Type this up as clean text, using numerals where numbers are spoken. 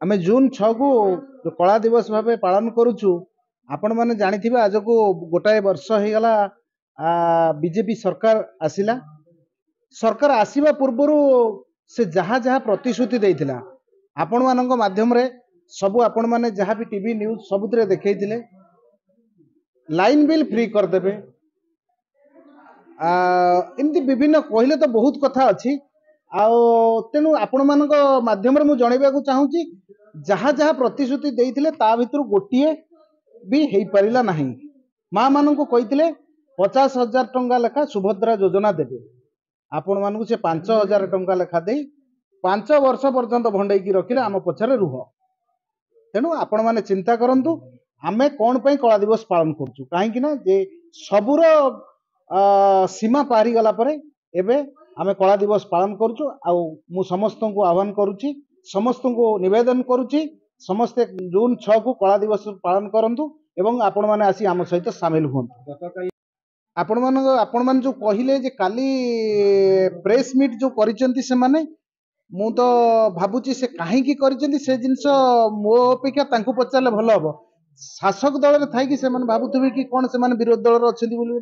आमे जून 6 को कला दिवस भाव पालन करुचु। आपण मैंने जानी आज को गोटाए वर्ष हो गला बीजेपी सरकार आसिला। सरकार आसीबा पूर्वर से जहाँ जहाँ प्रतिश्रुति देइथिला आपण मानक माध्यम रे सबु आपण माने जहाँ भी टीवी न्यूज सबुतरे देखैथिले लाइन बिल फ्री कर देबे। एमती विभिन्न कहले तो बहुत कथा अच्छी तेणु आपण मानक माध्यम रे मु जणैबाकू चाहूची जहाँ जहाँ प्रतिश्रुति देइथिले ता भितर गोटिए भी हेई परिला नहीं। माँ मानक कहिथिले 50,000 टंका लेखा सुभद्रा योजना देबे। आपण मानक से 5,000 टंका लेखा दे 5 वर्ष पर्यंत भंडई की रखिले आम पछरे रुह। तेणु आपण माने चिंता करंतु आमे कोन पई कला दिवस पालन करछु काहे ना जे सबुर सीमा पारी गला परे एबे आमे कला दिवस पालन करछु। आउ मु समस्त को आह्वान करूची समस्त को निवेदन करूची समस्ते जून 6 को कला दिवस पालन करंतु एवं आपण माने आसी आम सहित शामिल हुंतु। आपण मान जो कहिले जे काली प्रेस मीट जो करिसेंती से माने मु तो भाबुची से काहे की करिसेंती से जिंस मो अपेक्षा तांको पचारले भलो हबो। शासक दल रे थाई कि से माने भाबुथबे कि कोन से माने विरोध दल रे अछंती बोली।